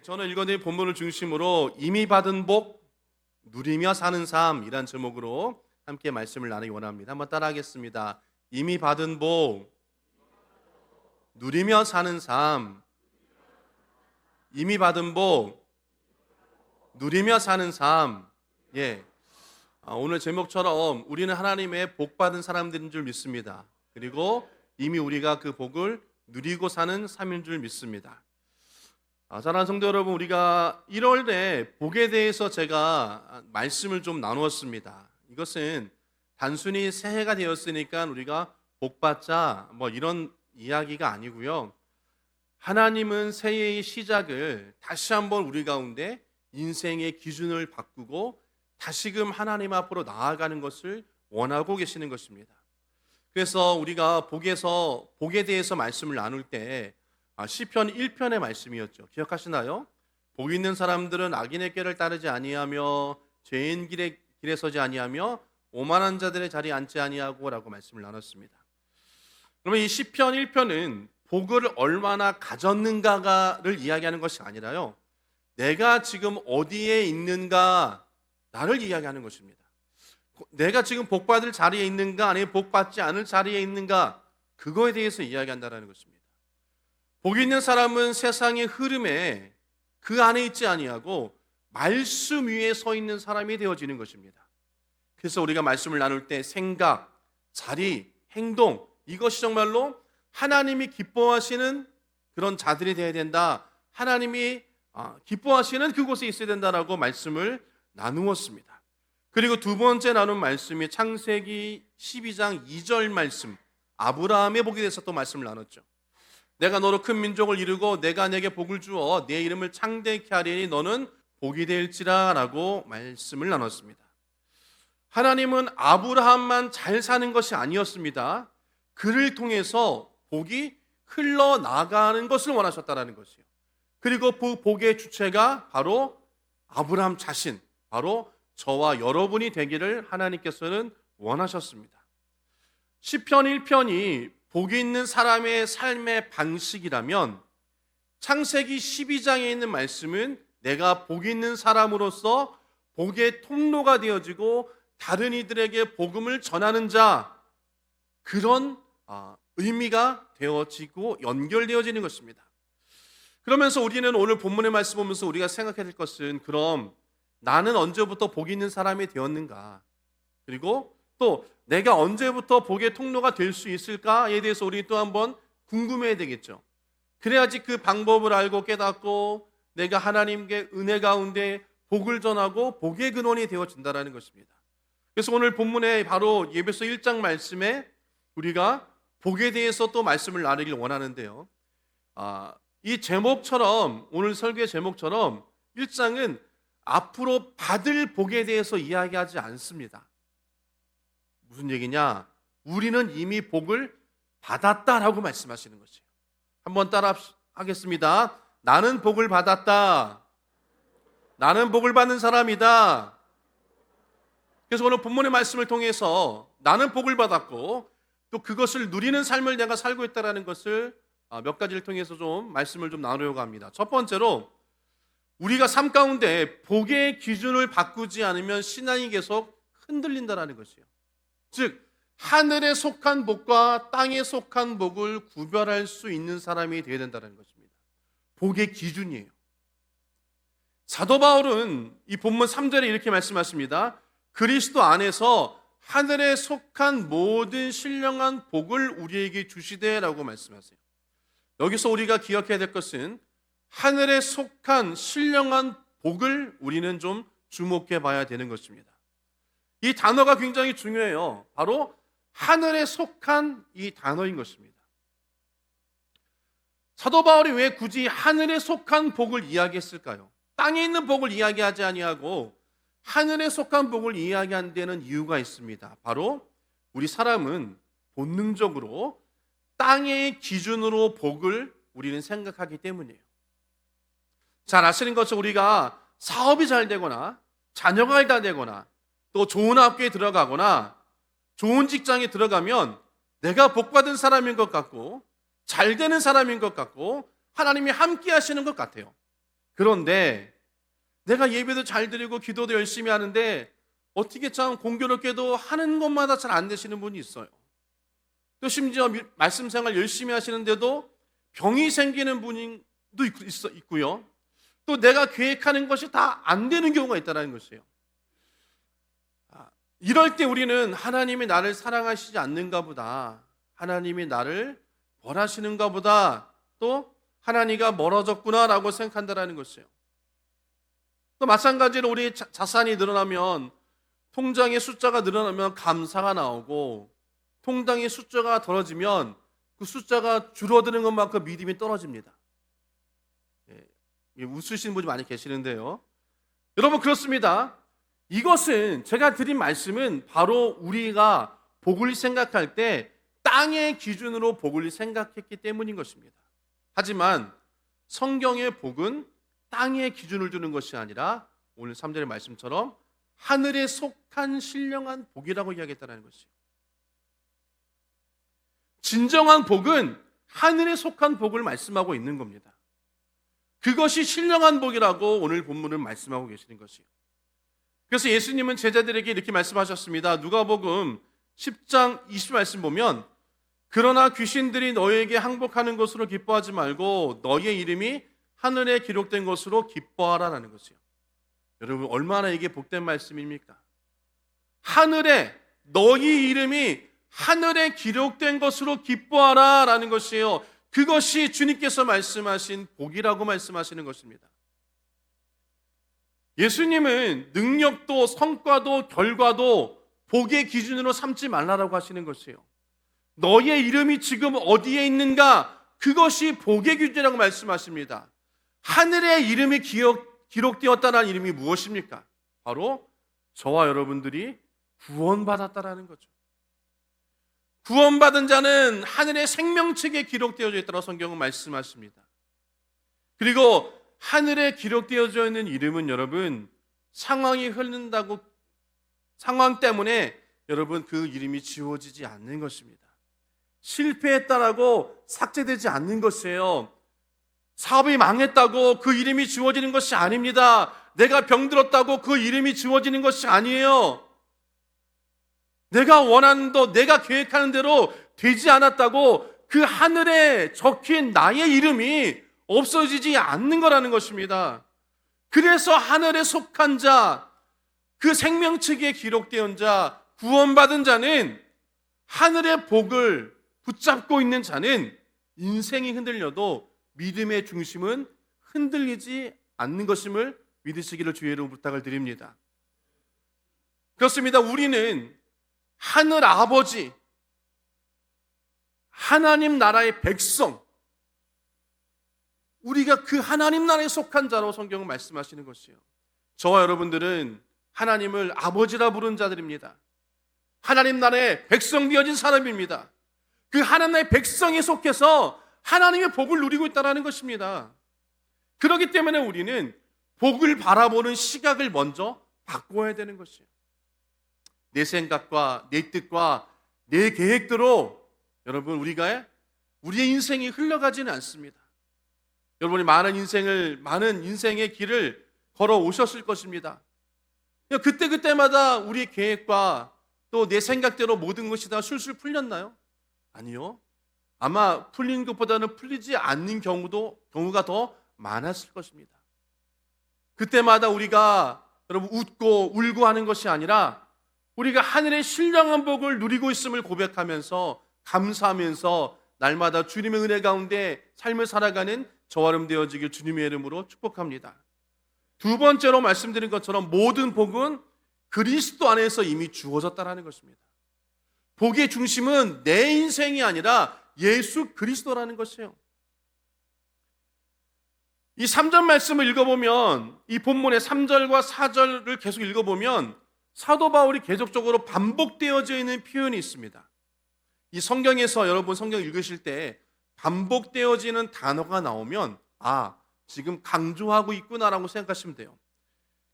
저는 읽어드린 본문을 중심으로 이미 받은 복 누리며 사는 삶이란 제목으로 함께 말씀을 나누기 원합니다. 한번 따라하겠습니다. 이미 받은 복 누리며 사는 삶. 이미 받은 복 누리며 사는 삶. 오늘 제목처럼 우리는 하나님의 복 받은 사람들인 줄 믿습니다. 그리고 이미 우리가 그 복을 누리고 사는 삶인 줄 믿습니다. 사랑하는 성도 여러분, 우리가 1월에 복에 대해서 제가 말씀을 좀 나누었습니다. 이것은 단순히 새해가 되었으니까 우리가 복 받자 이런 이야기가 아니고요. 하나님은 새해의 시작을 다시 한번 우리 가운데 인생의 기준을 바꾸고 다시금 하나님 앞으로 나아가는 것을 원하고 계시는 것입니다. 그래서 우리가 복에 대해서 말씀을 나눌 때 시편 1편의 말씀이었죠. 기억하시나요? 복 있는 사람들은 악인의 꾀를 따르지 아니하며 죄인 길에 서지 아니하며 오만한 자들의 자리에 앉지 아니하고 라고 말씀을 나눴습니다. 그러면 이 시편 1편은 복을 얼마나 가졌는가를 이야기하는 것이 아니라요, 내가 지금 어디에 있는가 나를 이야기하는 것입니다. 내가 지금 복받을 자리에 있는가 아니면 복받지 않을 자리에 있는가, 그거에 대해서 이야기한다는 것입니다. 복 있는 사람은 세상의 흐름에 그 안에 있지 아니하고 말씀 위에 서 있는 사람이 되어지는 것입니다. 그래서 우리가 말씀을 나눌 때 생각, 자리, 행동, 이것이 정말로 하나님이 기뻐하시는 그런 자들이 되어야 된다. 하나님이 기뻐하시는 그곳에 있어야 된다라고 말씀을 나누었습니다. 그리고 두 번째 나눈 말씀이 창세기 12장 2절 말씀, 아브라함의 복에 대해서 또 말씀을 나눴죠. 내가 너로 큰 민족을 이루고 내가 내게 복을 주어 내 이름을 창대케 하리니 너는 복이 될지라 라고 말씀을 나눴습니다. 하나님은 아브라함만 잘 사는 것이 아니었습니다. 그를 통해서 복이 흘러나가는 것을 원하셨다는 것이에요. 그리고 그 복의 주체가 바로 아브라함 자신, 바로 저와 여러분이 되기를 하나님께서는 원하셨습니다. 시편 1편이 복이 있는 사람의 삶의 방식이라면 창세기 12장에 있는 말씀은 내가 복이 있는 사람으로서 복의 통로가 되어지고 다른 이들에게 복음을 전하는 자, 그런 의미가 되어지고 연결되어지는 것입니다. 그러면서 우리는 오늘 본문의 말씀 보면서 우리가 생각해야 될 것은, 그럼 나는 언제부터 복이 있는 사람이 되었는가? 그리고 또 내가 언제부터 복의 통로가 될 수 있을까에 대해서 우리 또 한번 궁금해야 되겠죠. 그래야지 그 방법을 알고 깨닫고 내가 하나님께 은혜 가운데 복을 전하고 복의 근원이 되어진다는 것입니다. 그래서 오늘 본문에 바로 에베소 1장 말씀에 우리가 복에 대해서 또 말씀을 나누길 원하는데요, 이 제목처럼, 오늘 설교의 제목처럼 1장은 앞으로 받을 복에 대해서 이야기하지 않습니다. 무슨 얘기냐? 우리는 이미 복을 받았다라고 말씀하시는 것이에요. 한번 따라 하겠습니다. 나는 복을 받았다. 나는 복을 받는 사람이다. 그래서 오늘 본문의 말씀을 통해서 나는 복을 받았고 또 그것을 누리는 삶을 내가 살고 있다는 것을 몇 가지를 통해서 좀 말씀을 좀 나누려고 합니다. 첫 번째로, 우리가 삶 가운데 복의 기준을 바꾸지 않으면 신앙이 계속 흔들린다는 것이에요. 즉, 하늘에 속한 복과 땅에 속한 복을 구별할 수 있는 사람이 되어야 된다는 것입니다. 복의 기준이에요. 사도 바울은 이 본문 3절에 이렇게 말씀하십니다. 그리스도 안에서 하늘에 속한 모든 신령한 복을 우리에게 주시되라고 말씀하세요. 여기서 우리가 기억해야 될 것은 하늘에 속한 신령한 복을 우리는 좀 주목해 봐야 되는 것입니다. 이 단어가 굉장히 중요해요. 바로 하늘에 속한 이 단어인 것입니다. 사도 바울이 왜 굳이 하늘에 속한 복을 이야기했을까요? 땅에 있는 복을 이야기하지 아니하고 하늘에 속한 복을 이야기한 데는 이유가 있습니다. 바로 우리 사람은 본능적으로 땅의 기준으로 복을 우리는 생각하기 때문이에요. 잘 아시는 것처럼 우리가 사업이 잘 되거나 자녀가 잘 되거나 또 좋은 학교에 들어가거나 좋은 직장에 들어가면 내가 복받은 사람인 것 같고 잘 되는 사람인 것 같고 하나님이 함께 하시는 것 같아요. 그런데 내가 예배도 잘 드리고 기도도 열심히 하는데 어떻게 참 공교롭게도 하는 것마다 잘 안 되시는 분이 있어요. 또 심지어 말씀 생활 열심히 하시는데도 병이 생기는 분도 있고요. 또 내가 계획하는 것이 다 안 되는 경우가 있다는 것이에요. 이럴 때 우리는 하나님이 나를 사랑하시지 않는가 보다, 하나님이 나를 벌하시는가 보다, 또 하나님과 멀어졌구나라고 생각한다는 것이에요. 또 마찬가지로 우리 자산이 늘어나면, 통장의 숫자가 늘어나면 감사가 나오고, 통장의 숫자가 떨어지면 그 숫자가 줄어드는 것만큼 믿음이 떨어집니다. 웃으시는 분이 많이 계시는데요. 여러분, 그렇습니다. 이것은, 제가 드린 말씀은 바로 우리가 복을 생각할 때 땅의 기준으로 복을 생각했기 때문인 것입니다. 하지만 성경의 복은 땅의 기준을 두는 것이 아니라 오늘 3절의 말씀처럼 하늘에 속한 신령한 복이라고 이야기했다는 것이에요. 진정한 복은 하늘에 속한 복을 말씀하고 있는 겁니다. 그것이 신령한 복이라고 오늘 본문은 말씀하고 계시는 것이에요. 그래서 예수님은 제자들에게 이렇게 말씀하셨습니다. 누가복음 10장 20말씀 보면, 그러나 귀신들이 너희에게 항복하는 것으로 기뻐하지 말고 너희의 이름이 하늘에 기록된 것으로 기뻐하라라는 것이에요. 여러분, 얼마나 이게 복된 말씀입니까? 하늘에, 너희 이름이 하늘에 기록된 것으로 기뻐하라라는 것이에요. 그것이 주님께서 말씀하신 복이라고 말씀하시는 것입니다. 예수님은 능력도 성과도 결과도 복의 기준으로 삼지 말라라고 하시는 것이에요. 너의 이름이 지금 어디에 있는가, 그것이 복의 기준이라고 말씀하십니다. 하늘에 이름이 기록되었다는 이름이 무엇입니까? 바로 저와 여러분들이 구원받았다라는 거죠. 구원받은 자는 하늘의 생명책에 기록되어져 있다고 성경은 말씀하십니다. 그리고 하늘에 기록되어져 있는 이름은 여러분, 상황이 흐른다고, 상황 때문에 여러분 그 이름이 지워지지 않는 것입니다. 실패했다라고 삭제되지 않는 것이에요. 사업이 망했다고 그 이름이 지워지는 것이 아닙니다. 내가 병들었다고 그 이름이 지워지는 것이 아니에요. 내가 원하는 도, 내가 계획하는 대로 되지 않았다고 그 하늘에 적힌 나의 이름이 없어지지 않는 거라는 것입니다. 그래서 하늘에 속한 자, 그 생명책에 기록된 자, 구원받은 자는, 하늘의 복을 붙잡고 있는 자는 인생이 흔들려도 믿음의 중심은 흔들리지 않는 것임을 믿으시기를 주의 이름으로 부탁을 드립니다. 그렇습니다. 우리는 하늘 아버지, 하나님 나라의 백성, 우리가 그 하나님 나라에 속한 자로 성경은 말씀하시는 것이에요. 저와 여러분들은 하나님을 아버지라 부른 자들입니다. 하나님 나라의 백성 되어진 사람입니다. 그 하나님 나라의 백성에 속해서 하나님의 복을 누리고 있다는 것입니다. 그렇기 때문에 우리는 복을 바라보는 시각을 먼저 바꿔야 되는 것이에요. 내 생각과 내 뜻과 내 계획대로 여러분 우리의 인생이 흘러가지는 않습니다. 여러분이 많은 인생의 길을 걸어 오셨을 것입니다. 그때마다 우리의 계획과 또 내 생각대로 모든 것이 다 술술 풀렸나요? 아니요. 아마 풀린 것보다는 풀리지 않는 경우가 더 많았을 것입니다. 그때마다 우리가 여러분 웃고 울고 하는 것이 아니라 우리가 하늘의 신령한 복을 누리고 있음을 고백하면서 감사하면서 날마다 주님의 은혜 가운데 삶을 살아가는 저와 여러분 되어지길 주님의 이름으로 축복합니다. 두 번째로 말씀드린 것처럼 모든 복은 그리스도 안에서 이미 주어졌다는 것입니다. 복의 중심은 내 인생이 아니라 예수 그리스도라는 것이에요. 이 3절 말씀을 읽어보면, 이 본문의 3절과 4절을 계속 읽어보면 사도 바울이 계속적으로 반복되어져 있는 표현이 있습니다. 이 성경에서 여러분 성경 읽으실 때 반복되어지는 단어가 나오면 지금 강조하고 있구나라고 생각하시면 돼요.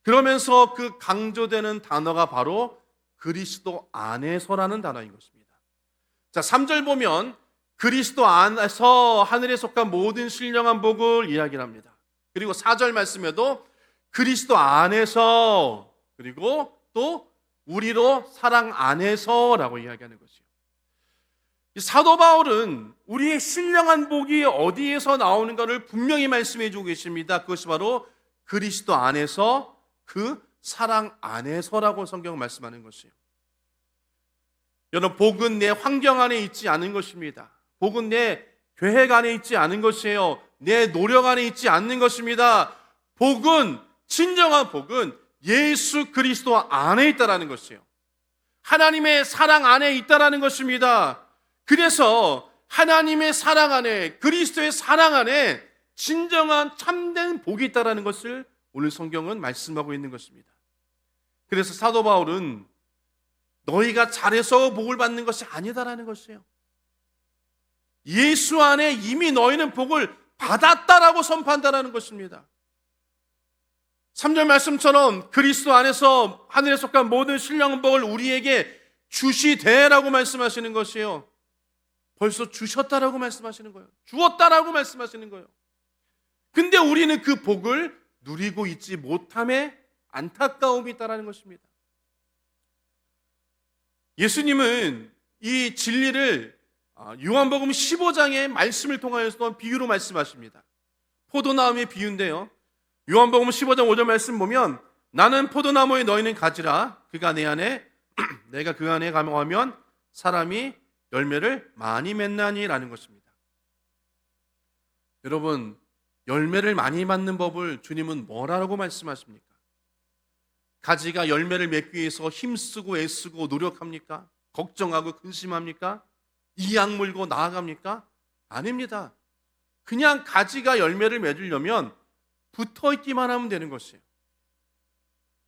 그러면서 그 강조되는 단어가 바로 그리스도 안에서라는 단어인 것입니다. 자, 3절 보면 그리스도 안에서 하늘에 속한 모든 신령한 복을 이야기를 합니다. 그리고 4절 말씀에도 그리스도 안에서, 그리고 또 우리로 사랑 안에서라고 이야기하는 것이요. 사도 바울은 우리의 신령한 복이 어디에서 나오는가를 분명히 말씀해 주고 계십니다. 그것이 바로 그리스도 안에서, 그 사랑 안에서라고 성경은 말씀하는 것이에요. 여러분, 복은 내 환경 안에 있지 않은 것입니다. 복은 내 계획 안에 있지 않은 것이에요. 내 노력 안에 있지 않는 것입니다. 복은, 진정한 복은 예수 그리스도 안에 있다라는 것이에요. 하나님의 사랑 안에 있다라는 것입니다. 그래서 하나님의 사랑 안에, 그리스도의 사랑 안에 진정한 참된 복이 있다라는 것을 오늘 성경은 말씀하고 있는 것입니다. 그래서 사도 바울은 너희가 잘해서 복을 받는 것이 아니다라는 것이에요. 예수 안에 이미 너희는 복을 받았다라고 선포한다라는 것입니다. 3절 말씀처럼 그리스도 안에서 하늘에 속한 모든 신령한 복을 우리에게 주시되라고 말씀하시는 것이에요. 벌써 주셨다라고 말씀하시는 거예요. 주었다라고 말씀하시는 거예요. 근데 우리는 그 복을 누리고 있지 못함에 안타까움이 있다라는 것입니다. 예수님은 이 진리를 요한복음 15장의 말씀을 통하여서 비유로 말씀하십니다. 포도나무의 비유인데요. 요한복음 15장 5절 말씀 보면 나는 포도나무에 너희는 가지라. 그가 내 안에 내가 그 안에 가면 사람이 열매를 많이 맺나니라는 것입니다. 여러분, 열매를 많이 맺는 법을 주님은 뭐라고 말씀하십니까? 가지가 열매를 맺기 위해서 힘쓰고 애쓰고 노력합니까? 걱정하고 근심합니까? 이악 물고 나아갑니까? 아닙니다. 그냥 가지가 열매를 맺으려면 붙어 있기만 하면 되는 것이에요.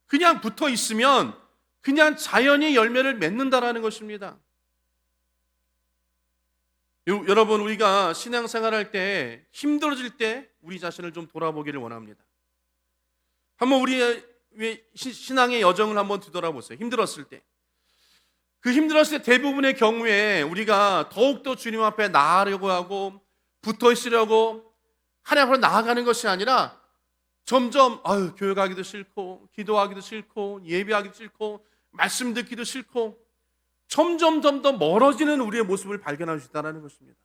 그냥 붙어 있으면 그냥 자연히 열매를 맺는다라는 것입니다. 여러분, 우리가 신앙생활할 때 힘들어질 때 우리 자신을 좀 돌아보기를 원합니다. 한번 우리의 신앙의 여정을 한번 뒤돌아보세요. 힘들었을 때. 그 힘들었을 때 대부분의 경우에 우리가 더욱더 주님 앞에 나아가려고 하고 붙어 있으려고 하나님 앞으로 나아가는 것이 아니라 점점 교회 가기도 싫고 기도하기도 싫고 예배하기도 싫고 말씀 듣기도 싫고 점점 더 멀어지는 우리의 모습을 발견할 수 있다는 것입니다.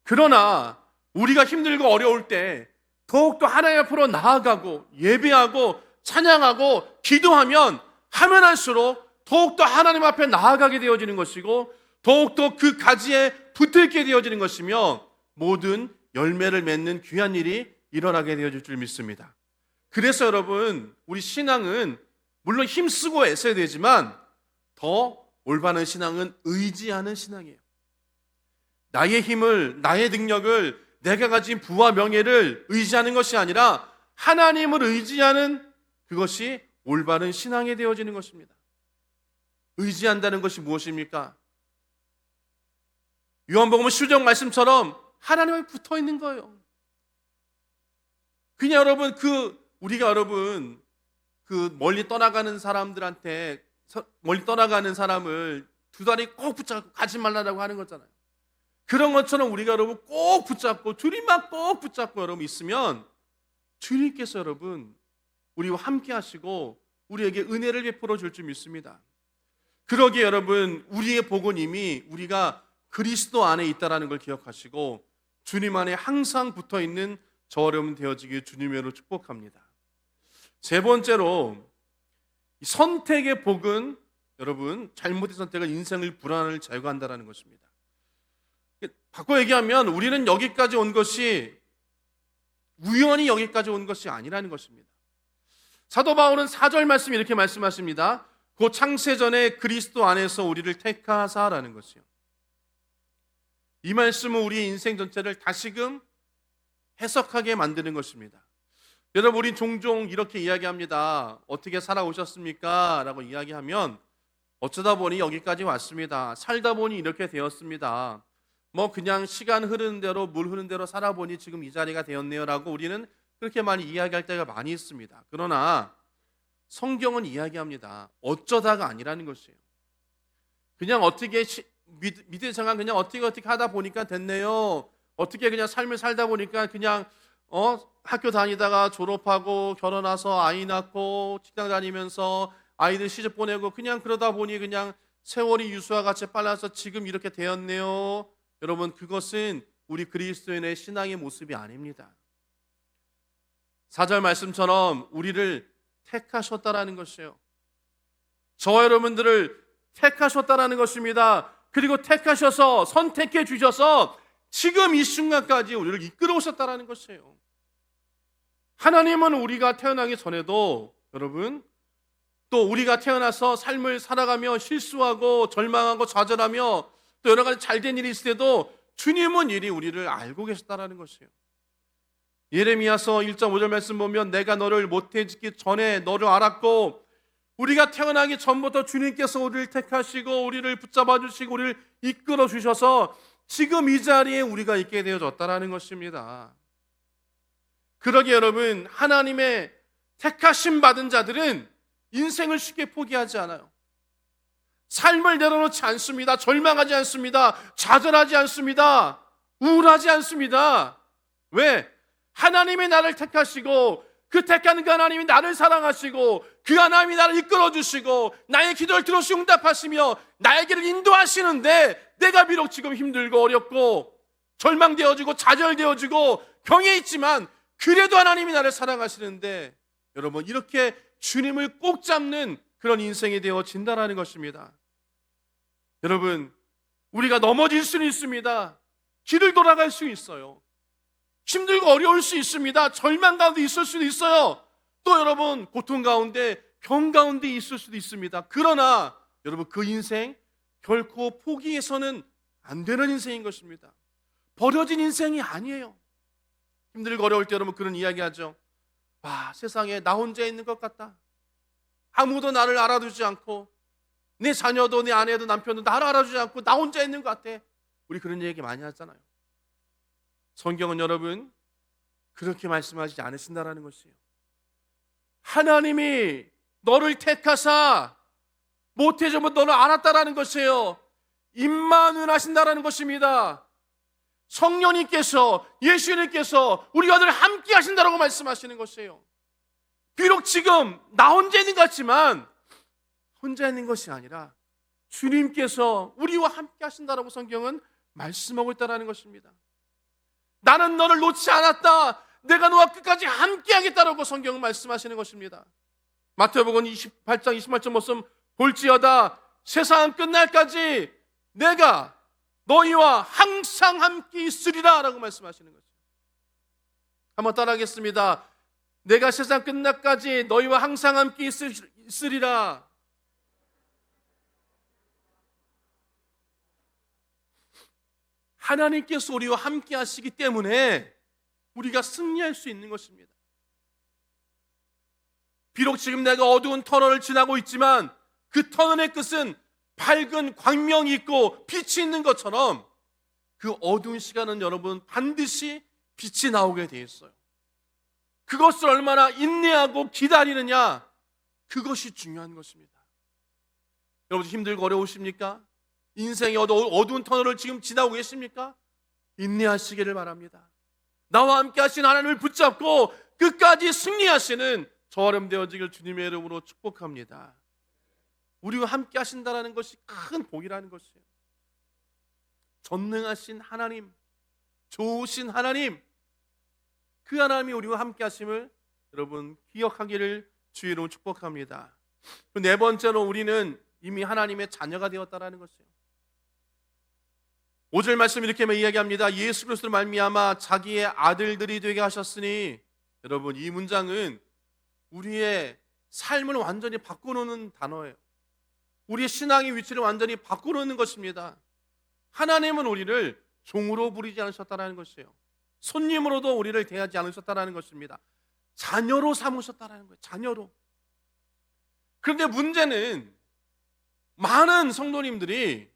그러나 우리가 힘들고 어려울 때 더욱더 하나님 앞으로 나아가고 예배하고 찬양하고 기도하면 하면 할수록 더욱더 하나님 앞에 나아가게 되어지는 것이고 더욱더 그 가지에 붙어있게 되어지는 것이며 모든 열매를 맺는 귀한 일이 일어나게 되어질 줄 믿습니다. 그래서 여러분, 우리 신앙은 물론 힘쓰고 애써야 되지만 더 올바른 신앙은 의지하는 신앙이에요. 나의 힘을, 나의 능력을, 내가 가진 부와 명예를 의지하는 것이 아니라 하나님을 의지하는 그것이 올바른 신앙이 되어지는 것입니다. 의지한다는 것이 무엇입니까? 요한복음 15장 말씀처럼 하나님에 붙어 있는 거예요. 그냥 여러분, 우리가 여러분, 멀리 떠나가는 사람들한테, 멀리 떠나가는 사람을 두 다리 꼭 붙잡고 가지 말라고 하는 거잖아요. 그런 것처럼 우리가 여러분 꼭 붙잡고, 주님만 꼭 붙잡고 여러분 있으면 주님께서 여러분, 우리와 함께 하시고 우리에게 은혜를 베풀어 줄 줄 믿습니다. 그러기에 여러분, 우리의 복은 이미 우리가 그리스도 안에 있다는 걸 기억하시고 주님 안에 항상 붙어 있는 저 여러분 되어지길 주님으로 축복합니다. 세 번째로, 선택의 복은 여러분, 잘못된 선택은 인생의 불안을 제거한다는 것입니다. 바꿔 얘기하면 우리는 여기까지 온 것이 우연히 여기까지 온 것이 아니라는 것입니다. 사도 바울은 4절 말씀 이렇게 말씀하십니다. 곧 창세전에 그리스도 안에서 우리를 택하사라는 것이요. 이 말씀은 우리의 인생 전체를 다시금 해석하게 만드는 것입니다. 여러분, 우린 종종 이렇게 이야기합니다. 어떻게 살아오셨습니까? 라고 이야기하면 어쩌다 보니 여기까지 왔습니다. 살다 보니 이렇게 되었습니다. 그냥 시간 흐르는 대로 물 흐르는 대로 살아보니 지금 이 자리가 되었네요 라고 우리는 그렇게 많이 이야기할 때가 많이 있습니다. 그러나 성경은 이야기합니다. 어쩌다가 아니라는 것이에요. 그냥 어떻게 믿음의 상황 그냥 어떻게 하다 보니까 됐네요. 어떻게 그냥 삶을 살다 보니까 그냥 학교 다니다가 졸업하고 결혼해서 아이 낳고 직장 다니면서 아이들 시집 보내고 그냥 그러다 보니 그냥 세월이 유수와 같이 빨라서 지금 이렇게 되었네요. 여러분, 그것은 우리 그리스도인의 신앙의 모습이 아닙니다. 4절 말씀처럼 우리를 택하셨다라는 것이에요. 저와 여러분들을 택하셨다라는 것입니다. 그리고 택하셔서 선택해 주셔서 지금 이 순간까지 우리를 이끌어 오셨다라는 것이에요. 하나님은 우리가 태어나기 전에도 여러분, 또 우리가 태어나서 삶을 살아가며 실수하고 절망하고 좌절하며 또 여러 가지 잘된 일이 있을 때도 주님은 이리 우리를 알고 계셨다라는 것이에요. 예레미야서 1장 5절 말씀 보면 내가 너를 모태 짓기 전에 너를 알았고, 우리가 태어나기 전부터 주님께서 우리를 택하시고 우리를 붙잡아 주시고 우리를 이끌어 주셔서 지금 이 자리에 우리가 있게 되어졌다라는 것입니다. 그러기에 여러분, 하나님의 택하심 받은 자들은 인생을 쉽게 포기하지 않아요. 삶을 내려놓지 않습니다. 절망하지 않습니다. 좌절하지 않습니다. 우울하지 않습니다. 왜? 하나님이 나를 택하시고 그 택한 그 하나님이 나를 사랑하시고 그 하나님이 나를 이끌어주시고 나의 기도를 들으시고 응답하시며 나의 길을 인도하시는데, 내가 비록 지금 힘들고 어렵고 절망되어지고 좌절되어지고 병에 있지만 그래도 하나님이 나를 사랑하시는데, 여러분, 이렇게 주님을 꼭 잡는 그런 인생이 되어진다는 것입니다. 여러분, 우리가 넘어질 수는 있습니다. 길을 돌아갈 수 있어요. 힘들고 어려울 수 있습니다. 절망 가운데 있을 수도 있어요. 또 여러분, 고통 가운데 병 가운데 있을 수도 있습니다. 그러나 여러분, 그 인생 결코 포기해서는 안 되는 인생인 것입니다. 버려진 인생이 아니에요. 힘들고 어려울 때 여러분 그런 이야기 하죠. 세상에 나 혼자 있는 것 같다. 아무도 나를 알아주지 않고 내 자녀도 내 아내도 남편도 나를 알아주지 않고 나 혼자 있는 것 같아. 우리 그런 얘기 많이 하잖아요. 성경은 여러분 그렇게 말씀하지 않으신다라는 것이에요. 하나님이 너를 택하사 모태전부터 너를 알았다라는 것이에요. 임마누엘 하신다라는 것입니다. 성령님께서, 예수님께서 우리 아들 함께 하신다라고 말씀하시는 것이에요. 비록 지금 나 혼자 있는 것 같지만 혼자 있는 것이 아니라 주님께서 우리와 함께 하신다라고 성경은 말씀하고 있다는 것입니다. 나는 너를 놓지 않았다. 내가 너와 끝까지 함께 하겠다라고 성경은 말씀하시는 것입니다. 마태복음 28장 28절 말씀 볼지어다 세상 끝날까지 내가 너희와 항상 함께 있으리라 라고 말씀하시는 거죠. 한번 따라하겠습니다. 내가 세상 끝날까지 너희와 항상 함께 있으리라. 하나님께서 우리와 함께 하시기 때문에 우리가 승리할 수 있는 것입니다. 비록 지금 내가 어두운 터널을 지나고 있지만 그 터널의 끝은 밝은 광명이 있고 빛이 있는 것처럼 그 어두운 시간은 여러분 반드시 빛이 나오게 되어 있어요. 그것을 얼마나 인내하고 기다리느냐, 그것이 중요한 것입니다. 여러분 힘들고 어려우십니까? 인생의 어두운 터널을 지금 지나고 계십니까? 인내하시기를 바랍니다. 나와 함께 하신 하나님을 붙잡고 끝까지 승리하시는 저와름 되어지길 주님의 이름으로 축복합니다. 우리와 함께 하신다는 것이 큰 복이라는 것이에요. 전능하신 하나님, 좋으신 하나님, 그 하나님이 우리와 함께 하심을 여러분 기억하기를 주의 이름으로 축복합니다. 네 번째로 우리는 이미 하나님의 자녀가 되었다는 것이에요. 5절 말씀 이렇게 이야기합니다. 예수 그리스도로 말미암아 자기의 아들들이 되게 하셨으니, 여러분 이 문장은 우리의 삶을 완전히 바꿔놓는 단어예요. 우리의 신앙의 위치를 완전히 바꿔놓는 것입니다. 하나님은 우리를 종으로 부리지 않으셨다는 것이에요. 손님으로도 우리를 대하지 않으셨다는 것입니다. 자녀로 삼으셨다는 거예요. 자녀로. 그런데 문제는 많은 성도님들이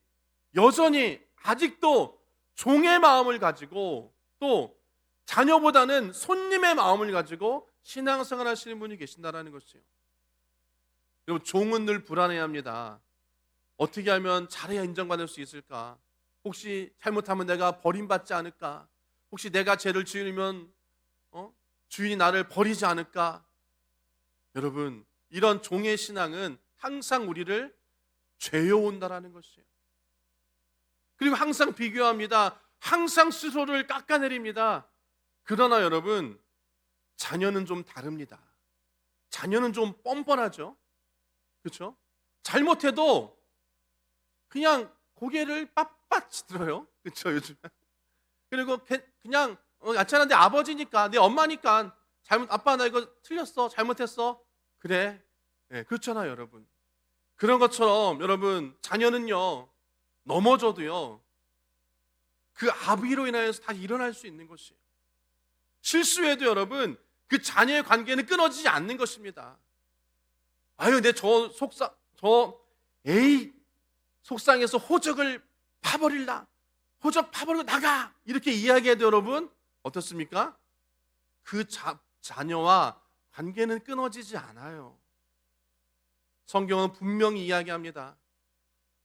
여전히 아직도 종의 마음을 가지고 또 자녀보다는 손님의 마음을 가지고 신앙생활 하시는 분이 계신다는 것이에요. 여러분 종은 늘 불안해합니다. 어떻게 하면 잘해야 인정받을 수 있을까? 혹시 잘못하면 내가 버림받지 않을까? 혹시 내가 죄를 지으면 주인이 나를 버리지 않을까? 여러분, 이런 종의 신앙은 항상 우리를 죄어온다라는 것이에요. 그리고 항상 비교합니다. 항상 스스로를 깎아내립니다. 그러나 여러분, 자녀는 좀 다릅니다. 자녀는 좀 뻔뻔하죠. 그렇죠? 잘못해도 그냥 고개를 빳빳이 들어요. 그렇죠? 요즘. 그리고 그냥 괜찮아, 내 아버지니까, 내 엄마니까, 아빠 나 이거 틀렸어, 잘못했어. 그래. 네, 그렇잖아요, 여러분. 그런 것처럼 여러분, 자녀는요, 넘어져도요, 그 아비로 인하여서 다시 일어날 수 있는 것이에요. 실수해도 여러분, 그 자녀의 관계는 끊어지지 않는 것입니다. 아유, 에이, 속상해서 호적을 파버릴라. 호적 파버리고 나가. 이렇게 이야기해도 여러분, 어떻습니까? 그 자녀와 관계는 끊어지지 않아요. 성경은 분명히 이야기합니다.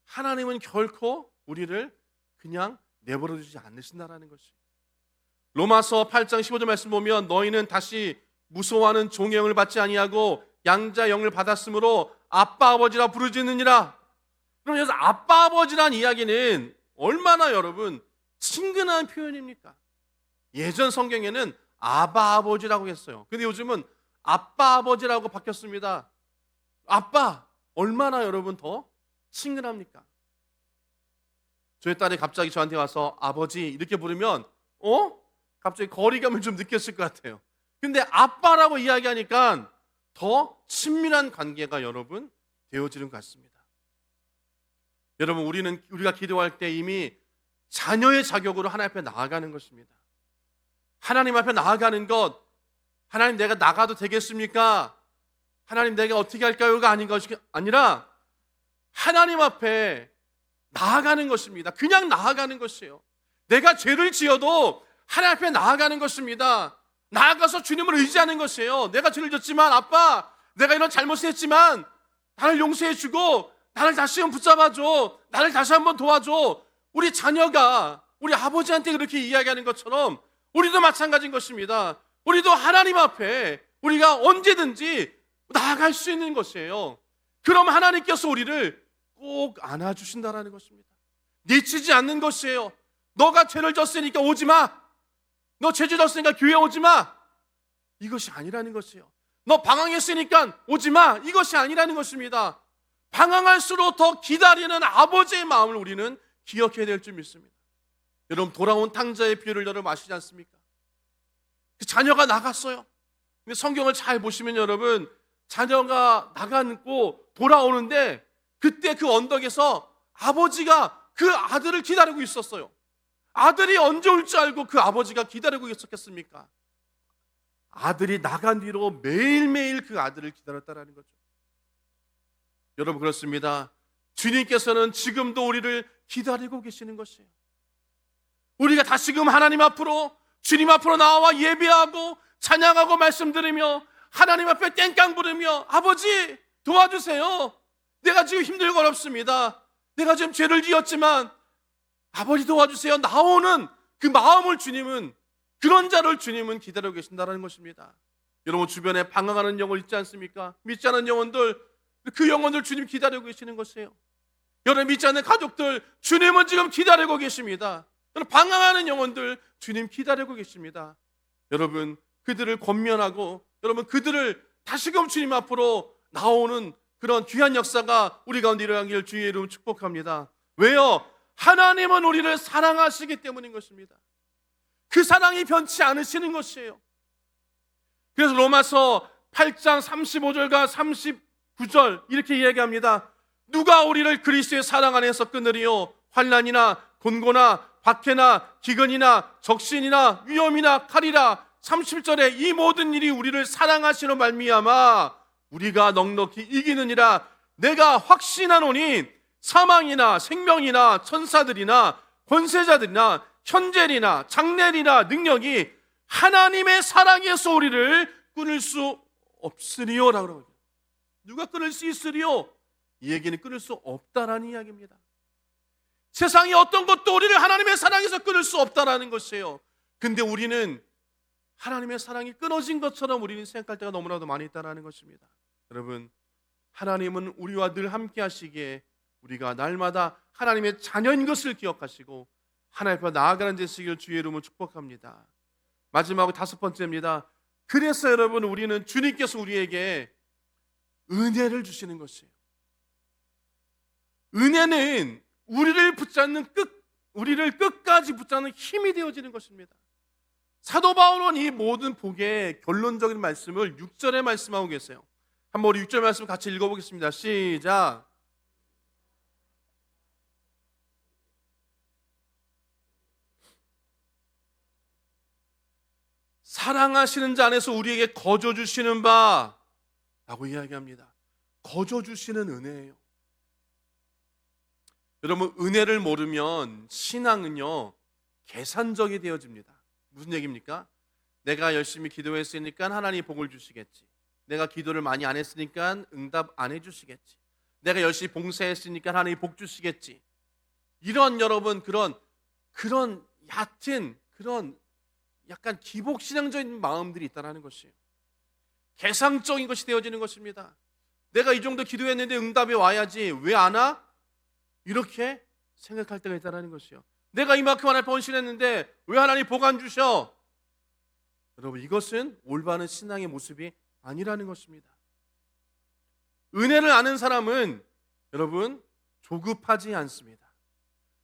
하나님은 결코 우리를 그냥 내버려 두지 않으신다라는 것이. 로마서 8장 15절 말씀 보면 너희는 다시 무서워하는 종의 영을 받지 아니하고 양자 영을 받았으므로 아빠 아버지라 부르짖느니라. 그럼 여기서 아빠 아버지란 이야기는 얼마나 여러분 친근한 표현입니까? 예전 성경에는 아바 아버지라고 했어요. 근데 요즘은 아빠 아버지라고 바뀌었습니다. 아빠 얼마나 여러분 더 친근합니까? 저희 딸이 갑자기 저한테 와서 아버지 이렇게 부르면 갑자기 거리감을 좀 느꼈을 것 같아요. 근데 아빠라고 이야기하니까 더 친밀한 관계가 여러분 되어지는 것 같습니다. 여러분, 우리가 기도할 때 이미 자녀의 자격으로 하나님 앞에 나아가는 것입니다. 하나님 앞에 나아가는 것, 하나님 내가 나가도 되겠습니까? 하나님 내가 어떻게 할까요가 아닌 것이 아니라 하나님 앞에 나아가는 것입니다. 그냥 나아가는 것이에요. 내가 죄를 지어도 하나님 앞에 나아가는 것입니다. 나아가서 주님을 의지하는 것이에요. 내가 죄를 졌지만 아빠, 내가 이런 잘못을 했지만 나를 용서해 주고 나를 다시 한번 붙잡아줘. 나를 다시 한번 도와줘. 우리 자녀가 우리 아버지한테 그렇게 이야기하는 것처럼 우리도 마찬가지인 것입니다. 우리도 하나님 앞에 우리가 언제든지 나아갈 수 있는 것이에요. 그럼 하나님께서 우리를 꼭 안아주신다라는 것입니다. 내치지 않는 것이에요. 너가 죄를 졌으니까 오지 마. 너 죄 졌으니까 교회 오지 마. 이것이 아니라는 것이에요. 너 방황했으니까 오지 마. 이것이 아니라는 것입니다. 방황할수록 더 기다리는 아버지의 마음을 우리는 기억해야 될 줄 믿습니다. 여러분, 돌아온 탕자의 비유를 여러분 아시지 않습니까? 그 자녀가 나갔어요. 근데 성경을 잘 보시면 여러분, 자녀가 나가고 돌아오는데 그때 그 언덕에서 아버지가 그 아들을 기다리고 있었어요. 아들이 언제 올 줄 알고 그 아버지가 기다리고 있었겠습니까? 아들이 나간 뒤로 매일매일 그 아들을 기다렸다는 거죠. 여러분, 그렇습니다. 주님께서는 지금도 우리를 기다리고 계시는 것이에요. 우리가 다시금 하나님 앞으로, 주님 앞으로 나와 예배하고 찬양하고 말씀 들으며 하나님 앞에 땡깡 부르며 아버지 도와주세요. 내가 지금 힘들고 어렵습니다. 내가 지금 죄를 지었지만 아버지 도와주세요. 나오는 그 마음을 주님은, 그런 자를 주님은 기다리고 계신다는 것입니다. 여러분, 주변에 방황하는 영혼 있지 않습니까? 믿지 않은 영혼들, 그 영혼들 주님 기다리고 계시는 것이에요. 여러분, 믿지 않는 가족들 주님은 지금 기다리고 계십니다. 여러분, 방황하는 영혼들 주님 기다리고 계십니다. 여러분, 그들을 권면하고 여러분, 그들을 다시금 주님 앞으로 나오는 그런 귀한 역사가 우리 가운데 일어나기를 주의 이름으로 축복합니다. 왜요? 하나님은 우리를 사랑하시기 때문인 것입니다. 그 사랑이 변치 않으시는 것이에요. 그래서 로마서 8장 35절과 39절 이렇게 이야기합니다. 누가 우리를 그리스도의 사랑 안에서 끊으리요? 환난이나 곤고나 박해나 기근이나 적신이나 위험이나 칼이라. 30절에 이 모든 일이 우리를 사랑하시로 말미암아 우리가 넉넉히 이기느니라. 내가 확신하노니 사망이나 생명이나 천사들이나 권세자들이나 현재리나 장래리나 능력이 하나님의 사랑에서 우리를 끊을 수 없으리요 라고 그러거든요. 누가 끊을 수 있으리요? 이 얘기는 끊을 수 없다라는 이야기입니다. 세상의 어떤 것도 우리를 하나님의 사랑에서 끊을 수 없다라는 것이에요. 근데 우리는 하나님의 사랑이 끊어진 것처럼 우리는 생각할 때가 너무나도 많이 있다는 것입니다. 여러분, 하나님은 우리와 늘 함께 하시기에 우리가 날마다 하나님의 자녀인 것을 기억하시고 하나님 앞에 나아가는 데 쓰기를 주의 이름으로 축복합니다. 마지막으로 5번째입니다. 그래서 여러분, 우리는 주님께서 우리에게 은혜를 주시는 것이에요. 은혜는 우리를 끝까지 붙잡는 힘이 되어지는 것입니다. 사도 바울은 이 모든 복의 결론적인 말씀을 6절에 말씀하고 계세요. 한번 우리 6절 말씀 같이 읽어보겠습니다. 시작. 사랑하시는 자 안에서 우리에게 거저 주시는 바 라고 이야기합니다. 거저 주시는 은혜예요. 여러분, 은혜를 모르면 신앙은요 계산적이 되어집니다. 무슨 얘기입니까? 내가 열심히 기도했으니까 하나님이 복을 주시겠지. 내가 기도를 많이 안 했으니까 응답 안 해주시겠지. 내가 열심히 봉사했으니까 하나님이 복 주시겠지. 이런 여러분 그런 얕은 그런 약간 기복신앙적인 마음들이 있다는 것이에요. 계상적인 것이 되어지는 것입니다. 내가 이 정도 기도했는데 응답이 와야지 왜 안 와? 이렇게 생각할 때가 있다는 것이요. 내가 이만큼 하나님 헌신했는데 왜 하나님 복 안 주셔? 여러분, 이것은 올바른 신앙의 모습이 아니라는 것입니다. 은혜를 아는 사람은 여러분 조급하지 않습니다.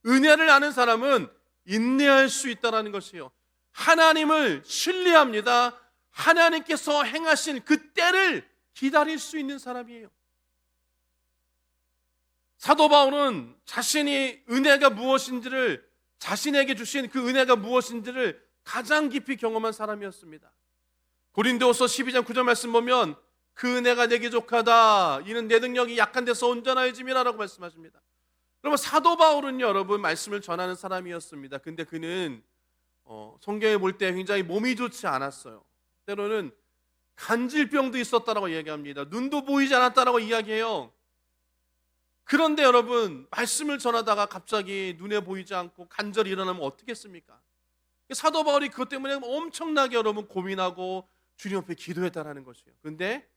은혜를 아는 사람은 인내할 수 있다는 것이요. 하나님을 신뢰합니다. 하나님께서 행하신 그 때를 기다릴 수 있는 사람이에요. 사도 바울은 자신이 은혜가 무엇인지를, 자신에게 주신 그 은혜가 무엇인지를 가장 깊이 경험한 사람이었습니다. 고린도후서 12장 9절 말씀 보면 그 은혜가 내게 족하다. 이는 내 능력이 약한 데서 온전하여짐이라라고 말씀하십니다. 여러분, 사도 바울은요, 여러분 말씀을 전하는 사람이었습니다. 근데 그는 성경에 볼 때 굉장히 몸이 좋지 않았어요. 때로는 간질병도 있었다라고 이야기합니다. 눈도 보이지 않았다라고 이야기해요. 그런데 여러분, 말씀을 전하다가 갑자기 눈에 보이지 않고 간절히 일어나면 어떻겠습니까? 사도 바울이 그것 때문에 엄청나게 여러분 고민하고 주님 앞에 기도했다라는 것이에요. 그런데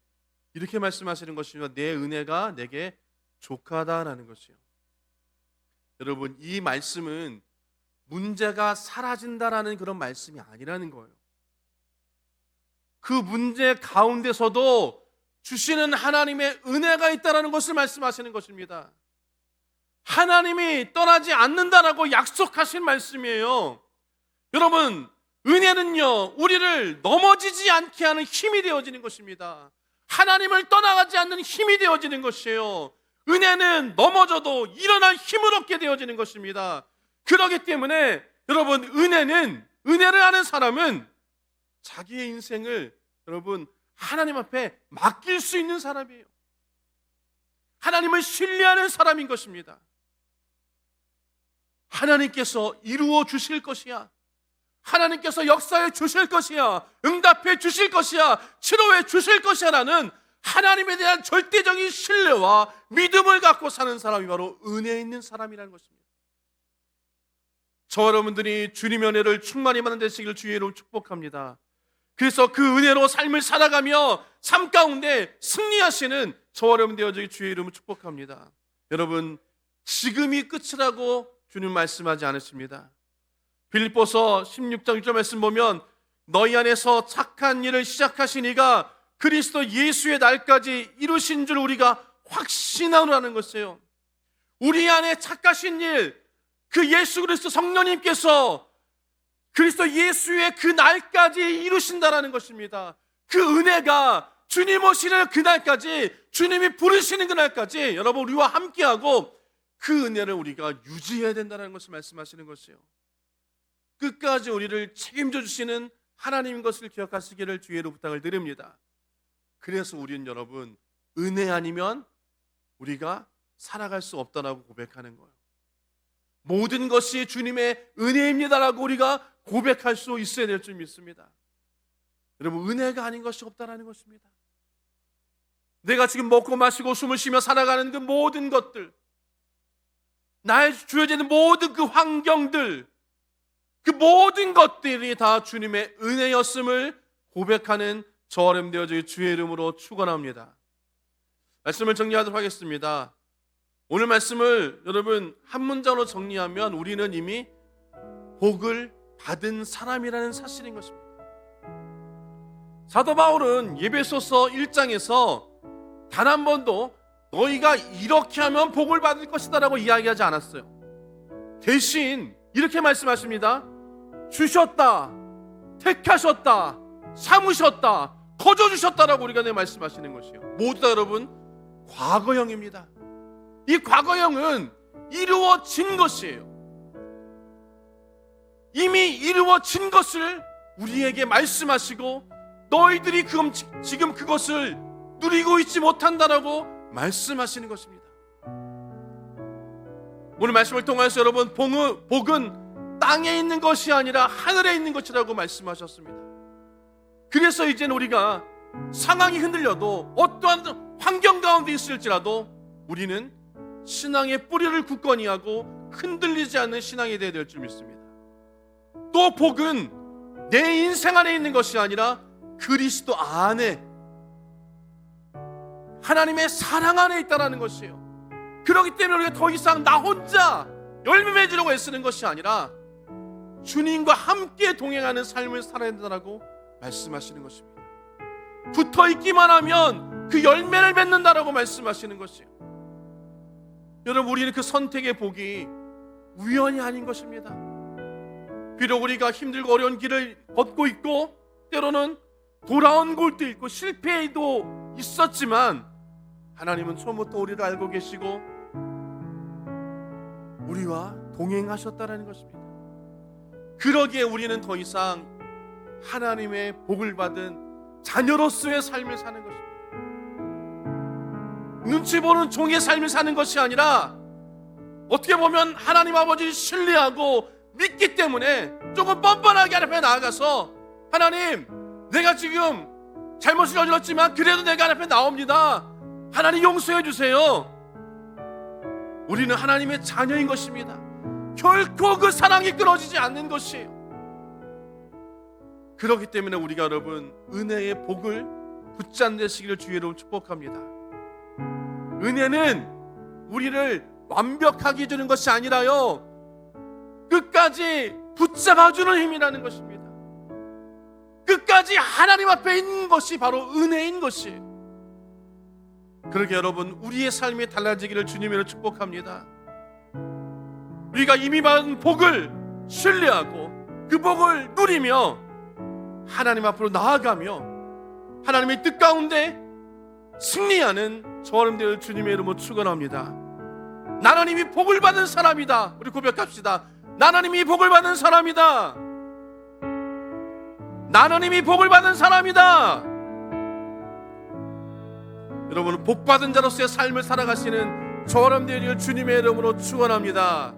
이렇게 말씀하시는 것이죠. 내 은혜가 내게 족하다라는 것이에요. 여러분, 이 말씀은 문제가 사라진다라는 그런 말씀이 아니라는 거예요. 그 문제 가운데서도 주시는 하나님의 은혜가 있다는 것을 말씀하시는 것입니다. 하나님이 떠나지 않는다라고 약속하신 말씀이에요. 여러분, 은혜는요 우리를 넘어지지 않게 하는 힘이 되어지는 것입니다. 하나님을 떠나가지 않는 힘이 되어지는 것이에요. 은혜는 넘어져도 일어날 힘을 얻게 되어지는 것입니다. 그렇기 때문에 여러분, 은혜를 아는 사람은 자기의 인생을 여러분 하나님 앞에 맡길 수 있는 사람이에요. 하나님을 신뢰하는 사람인 것입니다. 하나님께서 이루어 주실 것이야. 하나님께서 역사해 주실 것이야. 응답해 주실 것이야. 치료해 주실 것이야 라는 하나님에 대한 절대적인 신뢰와 믿음을 갖고 사는 사람이 바로 은혜 있는 사람이라는 것입니다. 저와 여러분들이 주님의 은혜를 충만히 받는 되시기를 주의 이름으로 축복합니다. 그래서 그 은혜로 삶을 살아가며 삶 가운데 승리하시는 저와 여러분 되어지기 주의 이름으로 축복합니다. 여러분, 지금이 끝이라고 주님 말씀하지 않으십니다. 빌립보서 16장 6절 말씀 보면 너희 안에서 착한 일을 시작하신 이가 그리스도 예수의 날까지 이루신 줄 우리가 확신하노라는 것이에요. 우리 안에 착하신 일, 그 예수 그리스도 성령님께서 그리스도 예수의 그 날까지 이루신다라는 것입니다. 그 은혜가 주님 오시는 그날까지, 주님이 부르시는 그날까지 여러분 우리와 함께하고 그 은혜를 우리가 유지해야 된다는 것을 말씀하시는 것이에요. 끝까지 우리를 책임져 주시는 하나님인 것을 기억하시기를 주의로 부탁을 드립니다. 그래서 우리는 여러분 은혜 아니면 우리가 살아갈 수 없다라고 고백하는 거예요. 모든 것이 주님의 은혜입니다라고 우리가 고백할 수 있어야 될 줄 믿습니다. 여러분, 은혜가 아닌 것이 없다라는 것입니다. 내가 지금 먹고 마시고 숨을 쉬며 살아가는 그 모든 것들, 나의 주어지는 모든 그 환경들, 그 모든 것들이 다 주님의 은혜였음을 고백하는 저와 되어질 주의 이름으로 축원합니다. 말씀을 정리하도록 하겠습니다. 오늘 말씀을 여러분 한 문장으로 정리하면 우리는 이미 복을 받은 사람이라는 사실인 것입니다. 사도 바울은 에베소서 1장에서 단 한 번도 너희가 이렇게 하면 복을 받을 것이다 라고 이야기하지 않았어요. 대신 이렇게 말씀하십니다. 주셨다, 택하셨다, 삼으셨다, 거저주셨다라고 우리가 말씀하시는 것이요. 모두 다 여러분 과거형입니다. 이 과거형은 이루어진 것이에요. 이미 이루어진 것을 우리에게 말씀하시고 너희들이 지금 그것을 누리고 있지 못한다라고 말씀하시는 것입니다. 오늘 말씀을 통해서 여러분 복은 땅에 있는 것이 아니라 하늘에 있는 것이라고 말씀하셨습니다. 그래서 이제는 우리가 상황이 흔들려도 어떠한 환경 가운데 있을지라도 우리는 신앙의 뿌리를 굳건히 하고 흔들리지 않는 신앙이 되어야 될 줄 믿습니다. 또 복은 내 인생 안에 있는 것이 아니라 그리스도 안에 하나님의 사랑 안에 있다는 것이에요. 그렇기 때문에 우리가 더 이상 나 혼자 열매 맺으려고 애쓰는 것이 아니라 주님과 함께 동행하는 삶을 살아야 된다고 말씀하시는 것입니다. 붙어있기만 하면 그 열매를 맺는다라고 말씀하시는 것이에요. 여러분 우리는 그 선택의 복이 우연이 아닌 것입니다. 비록 우리가 힘들고 어려운 길을 걷고 있고 때로는 돌아온 곳도 있고 실패도 있었지만 하나님은 처음부터 우리를 알고 계시고 우리와 동행하셨다는 것입니다. 그러기에 우리는 더 이상 하나님의 복을 받은 자녀로서의 삶을 사는 것입니다. 눈치 보는 종의 삶을 사는 것이 아니라 어떻게 보면 하나님 아버지를 신뢰하고 믿기 때문에 조금 뻔뻔하게 하나님 앞에 나아가서 하나님 내가 지금 잘못을 저질렀지만 그래도 내가 하나님 앞에 나옵니다. 하나님 용서해 주세요. 우리는 하나님의 자녀인 것입니다. 결코 그 사랑이 끊어지지 않는 것이에요. 그렇기 때문에 우리가 여러분 은혜의 복을 붙잡으시기를 주의 이름으로 축복합니다. 은혜는 우리를 완벽하게 주는 것이 아니라요 끝까지 붙잡아주는 힘이라는 것입니다. 끝까지 하나님 앞에 있는 것이 바로 은혜인 것이에요. 그렇게 여러분 우리의 삶이 달라지기를 주님으로 축복합니다. 우리가 이미 받은 복을 신뢰하고 그 복을 누리며 하나님 앞으로 나아가며 하나님의 뜻 가운데 승리하는 저와 여러분들 주님의 이름으로 축원합니다. 나는 이미 복을 받은 사람이다. 우리 고백합시다. 나는 이미 복을 받은 사람이다. 나는 이미 복을 받은 사람이다. 여러분은 복받은 자로서의 삶을 살아가시는 저와 여러분들 주님의 이름으로 축원합니다.